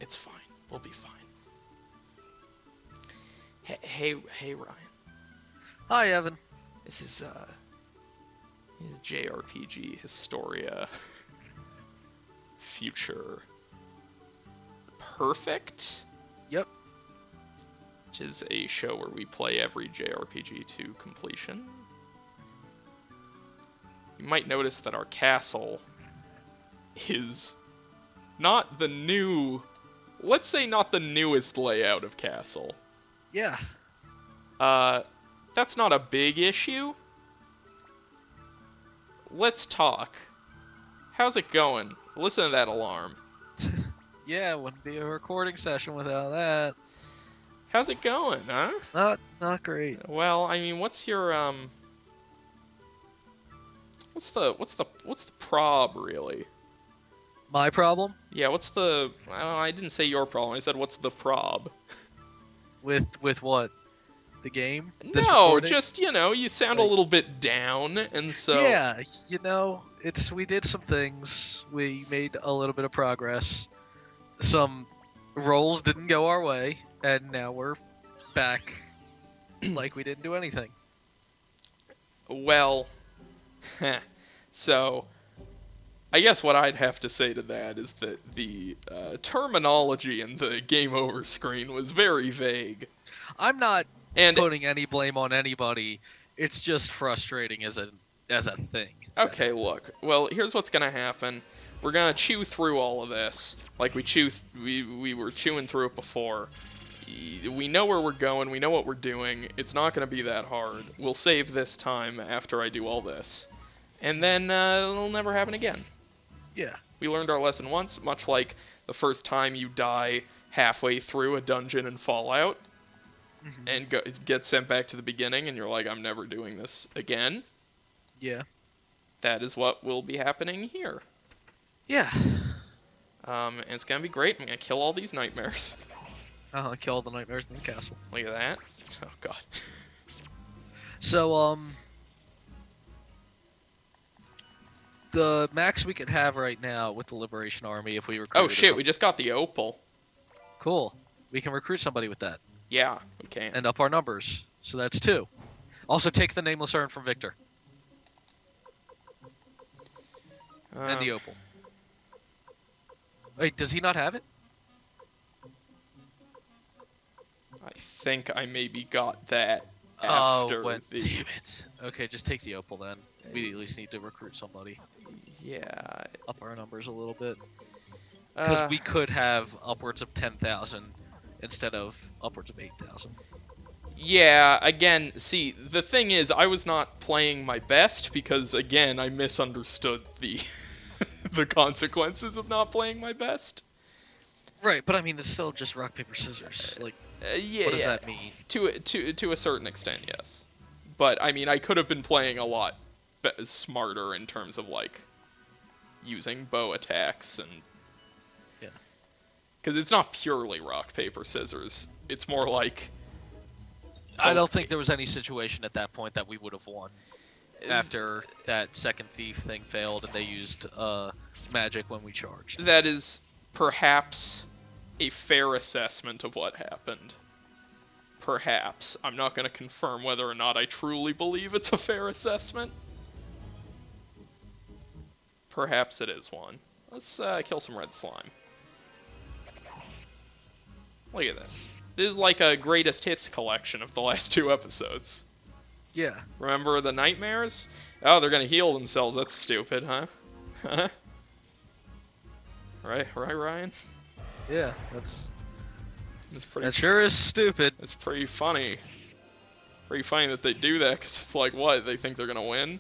It's fine. We'll be fine. Hey, Ryan. Hi, Evan. This is JRPG Historia Future Perfect? Yep. Which is a show where we play every JRPG to completion. You might notice that our castle is not the new... Let's say not the newest layout of castle. Yeah. That's not a big issue. Let's talk. How's it going? Listen to that alarm. Yeah, wouldn't be a recording session without that. How's it going, huh? Not great. Well, I mean, what's your what's the prob really? My problem Yeah, what's the I didn't say your problem. I said what's the prob? with what? The game? This No, recording? just, you sound a little bit down, and so... Yeah, we did some things. We made a little bit of progress. Some rolls didn't go our way, and now we're back like we didn't do anything. Well, so, I guess what I'd have to say to that is that the terminology in the game over screen was very vague. I'm not And putting any blame on anybody. It's just frustrating as a thing. okay, look. Well, here's what's gonna happen. We're gonna chew through all of this, like we were chewing through it before. We know where we're going. We know what we're doing. It's not gonna be that hard. We'll save this time after I do all this, and then it'll never happen again. Yeah. We learned our lesson once, much like the first time you die halfway through a dungeon in Fallout. Mm-hmm. And get sent back to the beginning, and you're like, I'm never doing this again. Yeah. That is what will be happening here. Yeah. And it's gonna be great. I'm gonna kill all these nightmares. Kill all the nightmares in the castle. Look at that. Oh god. So, the max we could have right now with the Liberation Army, if we recruit... Oh shit, we just got the opal. Cool. We can recruit somebody with that. Yeah, we can. And up our numbers. So that's 2. Also take the Nameless Urn from Victor. And the opal. Wait, does he not have it? I think I maybe got that after Damn the... it. Okay, just take the opal then. We at least need to recruit somebody. Yeah. Up our numbers a little bit. Because we could have upwards of 10,000 instead of upwards of 8,000. Yeah, again, see, the thing is, I was not playing my best because, again, I misunderstood the the consequences of not playing my best. Right, but I mean, it's still just rock, paper, scissors. Like, Yeah, what does that mean? To a certain extent, yes. But, I mean, I could have been playing a lot smarter in terms of, like, using bow attacks and... Yeah. Because it's not purely rock, paper, scissors. It's more like... I don't think there was any situation at that point that we would have won. After that second thief thing failed and they used magic when we charged. That is perhaps a fair assessment of what happened. Perhaps. I'm not going to confirm whether or not I truly believe it's a fair assessment. Perhaps it is one. Let's kill some red slime. Look at this. This is like a greatest hits collection of the last 2 episodes. Yeah. Remember the nightmares? Oh, they're gonna heal themselves. That's stupid, huh? Huh? Right, Ryan? Yeah, that's pretty. that sure is stupid. It's pretty funny. Pretty funny that they do that, because it's like, what? They think they're gonna win?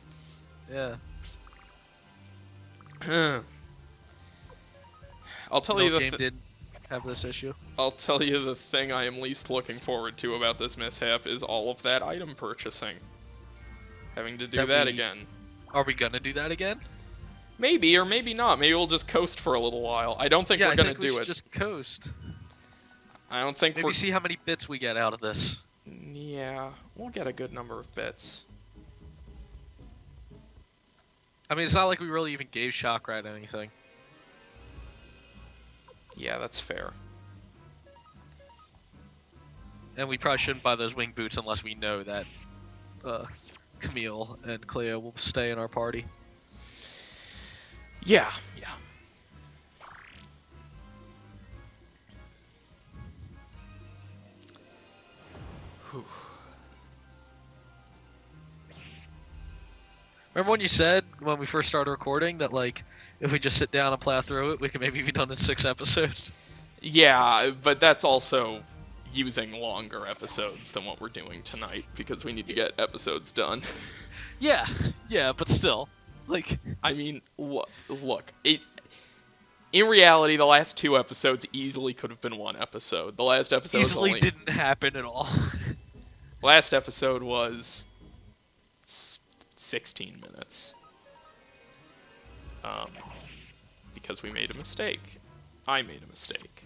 Yeah. I'll tell you the game did have this issue. I'll tell you the thing I am least looking forward to about this mishap is all of that item purchasing. Having to do that again. Are we gonna do that again? Maybe, or maybe not. Maybe we'll just coast for a little while. I don't think we're gonna do it. Just coast. I don't think Maybe see how many bits we get out of this. Yeah, we'll get a good number of bits. I mean, it's not like we really even gave Chakra anything. Yeah, that's fair. And we probably shouldn't buy those wing boots unless we know that Camille and Cleo will stay in our party. Yeah, yeah. Whew. Remember when you said when we first started recording that like if we just sit down and plow through it, we could maybe be done in 6 episodes? Yeah, but that's also using longer episodes than what we're doing tonight because we need to get episodes done. Yeah, but still, like, I mean, look, in reality, the last 2 episodes easily could have been 1 episode. The last episode easily didn't happen at all. Last episode was 16 minutes. Because we made a mistake. I made a mistake.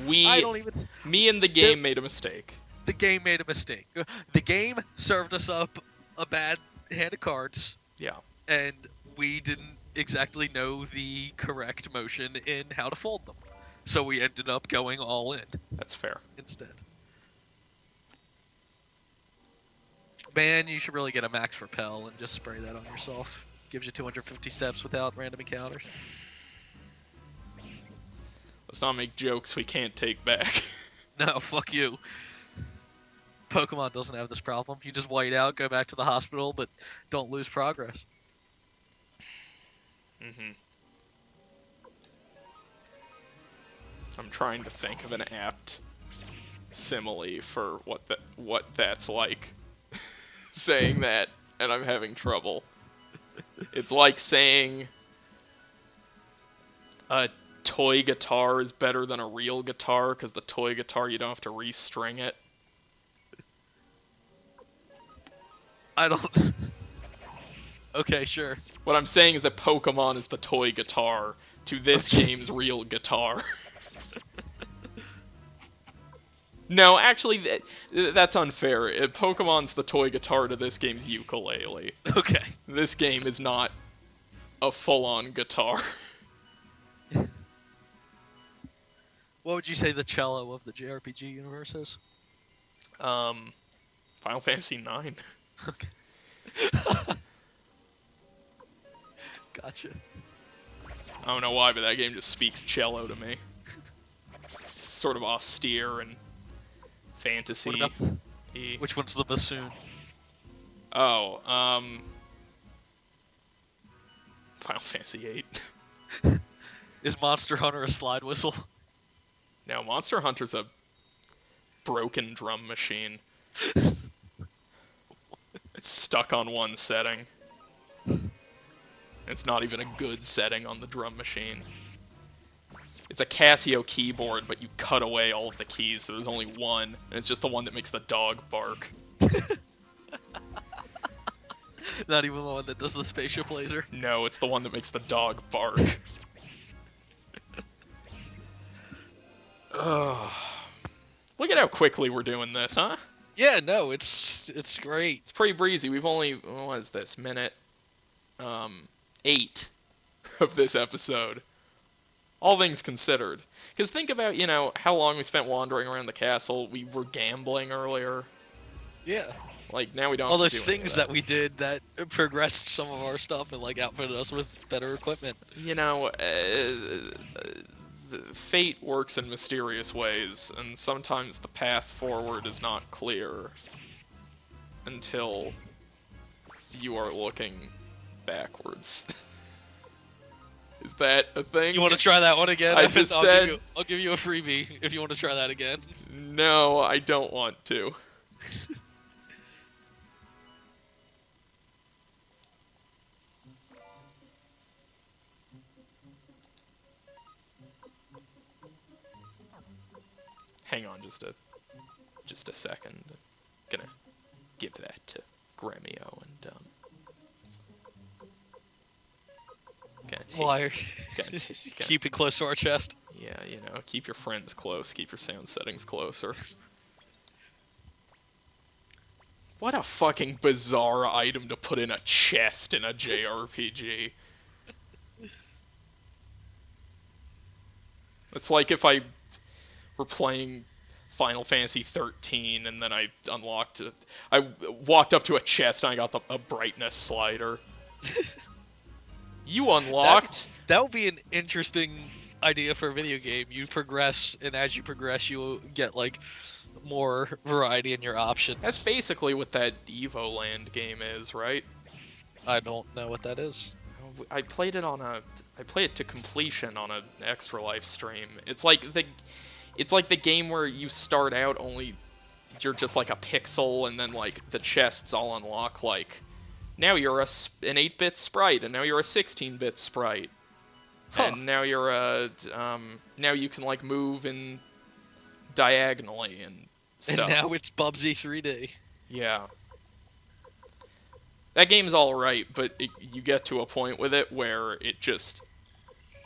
I don't even. Me and the game made a mistake. The game made a mistake. The game served us up a bad hand of cards. Yeah. And we didn't exactly know the correct motion in how to fold them. So we ended up going all in. That's fair. Instead. Man, you should really get a max repel and just spray that on yourself. Gives you 250 steps without random encounters. Let's not make jokes we can't take back. No, fuck you. Pokemon doesn't have this problem. You just white out, go back to the hospital, but don't lose progress. Mm-hmm. I'm trying to think of an apt simile for what that's like. Saying that, and I'm having trouble. It's like saying a toy guitar is better than a real guitar because the toy guitar you don't have to restring it. I don't... Okay, sure. What I'm saying is that Pokemon is the toy guitar to this game's real guitar. No, actually, that's unfair. Pokemon's the toy guitar to this game's ukulele. Okay. This game is not a full-on guitar. What would you say the cello of the JRPG universe is? Final Fantasy IX. Okay. Gotcha. I don't know why, but that game just speaks cello to me. It's sort of austere and fantasy. What about which one's the bassoon? Oh, Final Fantasy VIII. Is Monster Hunter a slide whistle? No, Monster Hunter's a broken drum machine. It's stuck on one setting. It's not even a good setting on the drum machine. It's a Casio keyboard, but you cut away all of the keys, so there's only one, and it's just the one that makes the dog bark. Not even the one that does the spaceship laser? No, it's the one that makes the dog bark. Ugh. Look at how quickly we're doing this, huh? Yeah, no, it's great. It's pretty breezy. We've only, what is this, minute 8 of this episode. All things considered. Because think about, how long we spent wandering around the castle. We were gambling earlier. Yeah. Like, now we don't All have to those do any of things that we did that progressed some of our stuff and, like, outfitted us with better equipment. Fate works in mysterious ways, and sometimes the path forward is not clear until you are looking backwards. Is that a thing? You want to try that one again? I just said... I'll give you a freebie if you want to try that again. No, I don't want to. Hang on just a second. Gonna give that to Gremio and gonna take, Why? gonna Keep it close to our chest. Yeah, keep your friends close, keep your sound settings closer. What a fucking bizarre item to put in a chest in a JRPG. It's like if I were playing Final Fantasy 13, and then I unlocked it. I walked up to a chest and I got a brightness slider. You unlocked. That would be an interesting idea for a video game. You progress, and as you progress, you get like more variety in your options. That's basically what that Evo Land game is, right? I don't know what that is. I played it to completion on an Extra Life stream. It's like the game where you start out only you're just like a pixel, and then like the chests all unlock like now you're an 8-bit sprite, and now you're a 16-bit sprite, and now you're now you can like move in diagonally and stuff. And now it's Bubsy 3D. Yeah. That game's alright, but you get to a point with it where it just,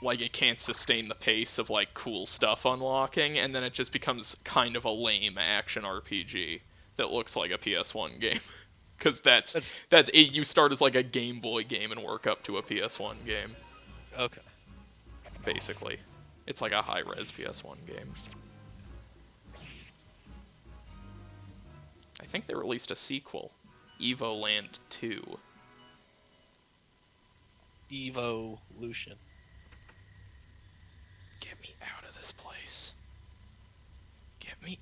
like, it can't sustain the pace of, like, cool stuff unlocking, and then it just becomes kind of a lame action RPG that looks like a PS1 game. Because that's it. You start as, like, a Game Boy game and work up to a PS1 game. Okay. Basically. It's like a high-res PS1 game. I think they released a sequel. Evo Land 2. Evolution. Get me out of this place. Get me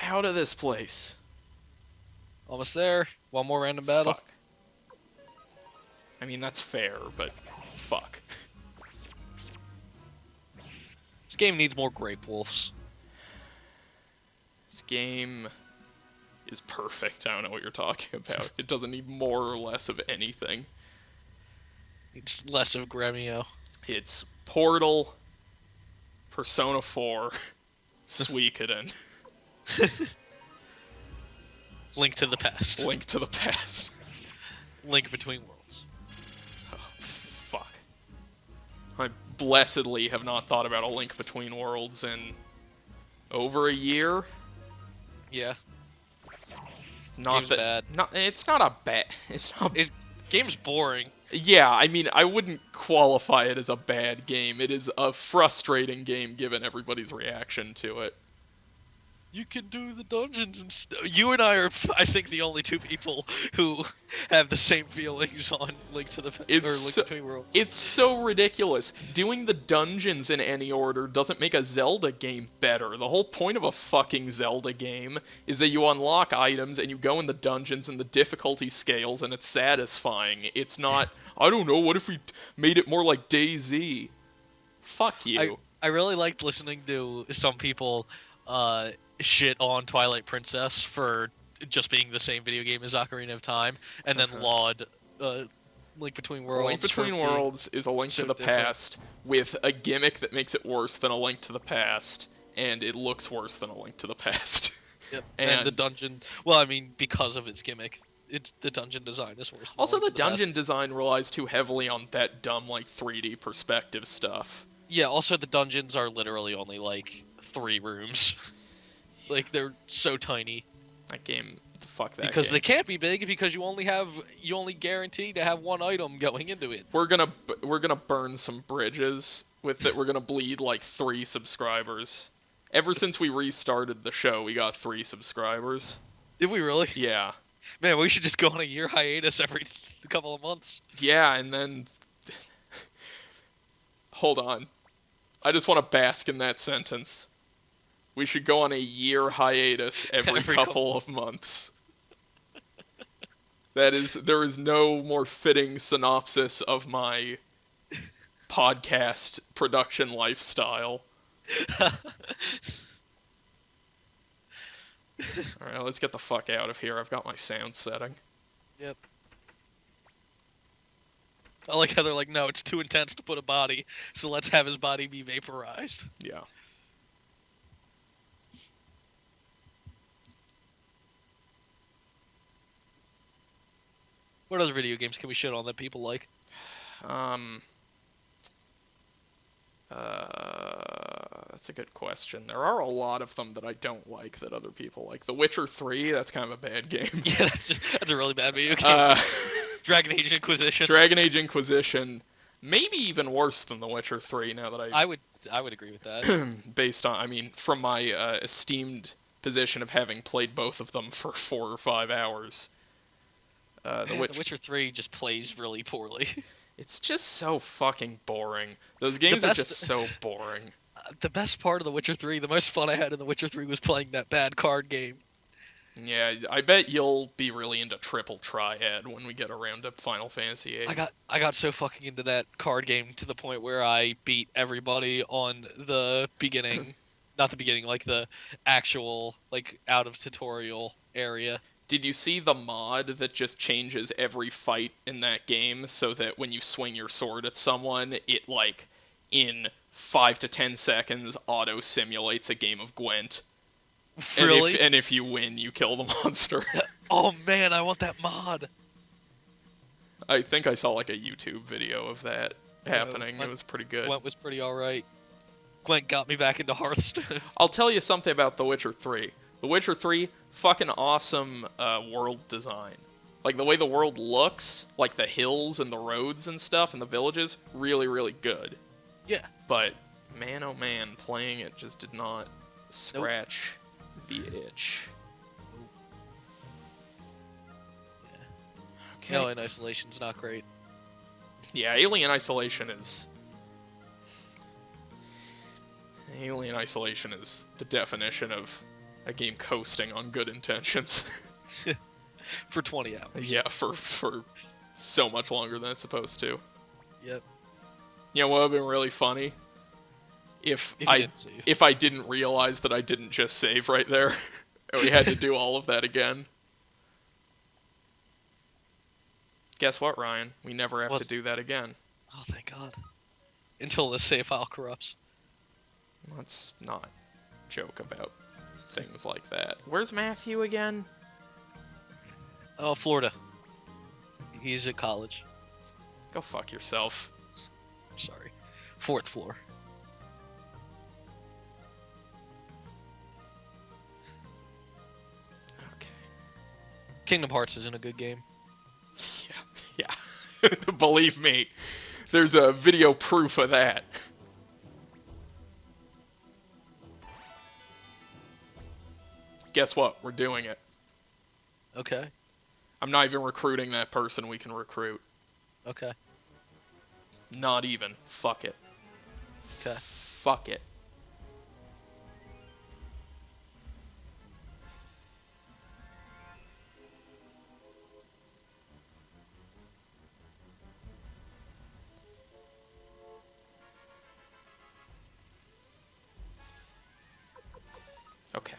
out of this place. Almost there. One more random battle. Fuck. I mean, that's fair, but fuck. This game needs more grape wolves. This game is perfect. I don't know what you're talking about. It doesn't need more or less of anything. It's less of Gremio. It's Portal, Persona 4, Suikoden. Link to the past. Link to the past. Link between worlds. Oh, fuck. I blessedly have not thought about a Link Between Worlds in over a year. Yeah. Not game's that. bad. It's not a bad. It's not. Game's boring. Yeah, I mean, I wouldn't qualify it as a bad game. It is a frustrating game given everybody's reaction to it. You can do the dungeons and stuff. You and I are, I think, the only two people who have the same feelings on Link to the Link Between Worlds. It's so ridiculous. Doing the dungeons in any order doesn't make a Zelda game better. The whole point of a fucking Zelda game is that you unlock items and you go in the dungeons and the difficulty scales and it's satisfying. It's not, I don't know, what if we made it more like DayZ? Fuck you. I really liked listening to some people shit on Twilight Princess for just being the same video game as Ocarina of Time, and then laud Link Between Worlds. Link Between Worlds is a Link to the Past with a gimmick that makes it worse than a Link to the Past, and it looks worse than a Link to the Past. Yep. And the dungeon, well, I mean, because of its gimmick, the dungeon design is worse. Also, the dungeon design relies too heavily on that dumb, like, 3D perspective stuff. Yeah, also the dungeons are literally only, like, 3 rooms. Like, they're so tiny. That game, fuck that because game. they can't be big because you only guarantee to have one item going into it. We're gonna burn some bridges with it. We're gonna bleed like 3 subscribers. Ever since we restarted the show, we got 3 subscribers. Did we really? Yeah. Man, we should just go on a year hiatus every couple of months. Yeah, and then hold on. I just want to bask in that sentence. We should go on a year hiatus every couple of months. There is no more fitting synopsis of my podcast production lifestyle. Alright, let's get the fuck out of here. I've got my sound setting. Yep. I like how they're like, no, it's too intense to put a body, so let's have his body be vaporized. Yeah. What other video games can we shit on that people like? That's a good question. There are a lot of them that I don't like that other people like. The Witcher 3, that's kind of a bad game. Yeah, that's a really bad video game. Dragon Age Inquisition. Dragon Age Inquisition, maybe even worse than The Witcher 3. Now that I would agree with that. based on, I mean, from my esteemed position of having played both of them for 4 or 5 hours. Man, The Witcher 3 just plays really poorly. It's just so fucking boring. Those games are just so boring. The best part of The Witcher 3, the most fun I had in The Witcher 3 was playing that bad card game. Yeah, I bet you'll be really into Triple Triad when we get around to Final Fantasy VIII. I got so fucking into that card game to the point where I beat everybody on the beginning, not the beginning, like the actual like out of tutorial area. Did you see the mod that just changes every fight in that game so that when you swing your sword at someone, it like in 5 to 10 seconds auto simulates a game of Gwent? Really? And if you win, you kill the monster. Oh man, I want that mod. I think I saw like a YouTube video of that happening. It was pretty good. Gwent was pretty alright. Gwent got me back into Hearthstone. I'll tell you something about The Witcher 3. The Witcher 3, fucking awesome world design. Like, the way the world looks, like the hills and the roads and stuff and the villages, really, really good. Yeah. But, man oh man, playing it just did not scratch the itch. Yeah. Okay. Alien Isolation's not great. Yeah, Alien Isolation is... Alien Isolation is the definition of a game coasting on good intentions. For 20 hours. Yeah, for so much longer than it's supposed to. Yep. You know what would have been really funny? If I didn't realize that I didn't just save right there, and we had to do all of that again. Guess what, Ryan? We never have to do that again. Oh, thank God. Until the save file corrupts. Let's not joke about things like that. Where's Matthew again? Oh, Florida. He's at college. Go fuck yourself. Sorry. 4th floor. Okay. Kingdom Hearts isn't a good game. Yeah. Believe me, there's a video proof of that. Guess what? We're doing it. Okay. I'm not even recruiting that person we can recruit. Okay. Not even. Fuck it. Okay. Fuck it. Okay.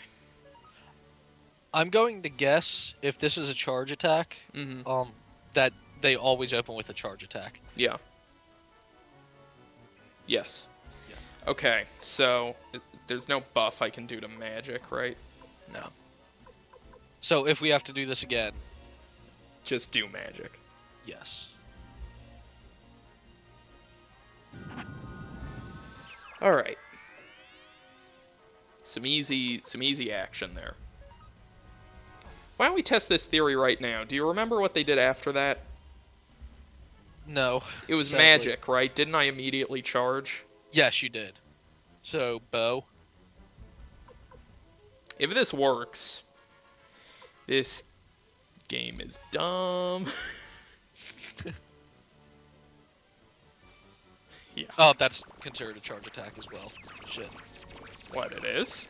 I'm going to guess if this is a charge attack, that they always open with a charge attack. Yeah. Yes. Yeah. Okay, so there's no buff I can do to magic, right? No. So if we have to do this again, Just do magic. yes. All right. Some easy action there. Why don't we test this theory right now? Do you remember what they did after that? No. It was Exactly. magic, right? Didn't I immediately charge? Yes, you did. So, bow. If this works, this game is dumb. Yeah. Oh, that's considered a charge attack as well. Shit. What, it is?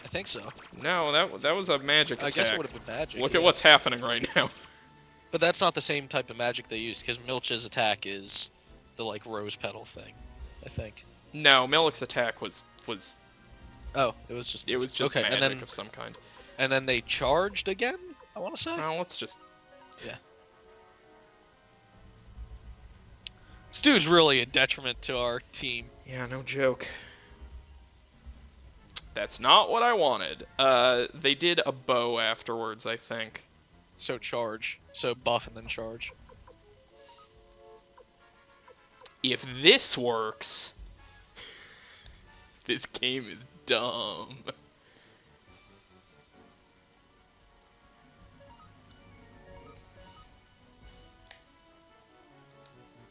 I think so. No, that was a magic attack. I guess it would have been magic. Look yeah. at what's happening right now. But that's not the same type of magic they use, because Milch's attack is the, like, rose petal thing, I think. No, Milik's attack was Oh, it was just okay, magic of some kind. And then they charged again, I want to say? Well, let's just... Yeah. This dude's really a detriment to our team. Yeah, no joke. That's not what I wanted. They did a bow afterwards, I think. So charge. So buff and then charge. If this works... This game is dumb.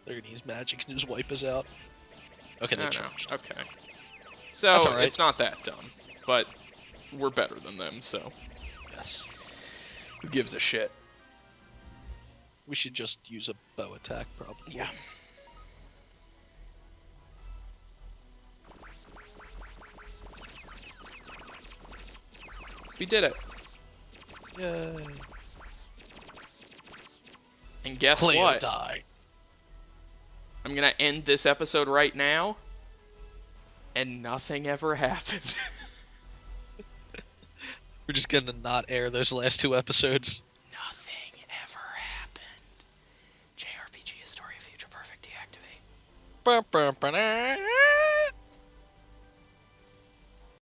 They're gonna use magic and just wipe us out. Okay, they No. charged. Okay. So, That's all right. it's not that dumb. But we're better than them, so Yes. who gives a shit? We should just use a bow attack, probably. Yeah. We did it. Yay. And guess Cleo what? died. I'm gonna end this episode right now, and nothing ever happened. We're just gonna not air those last 2 episodes. Nothing ever happened. JRPG Historia Future Perfect deactivate. Ba-ba-ba-da.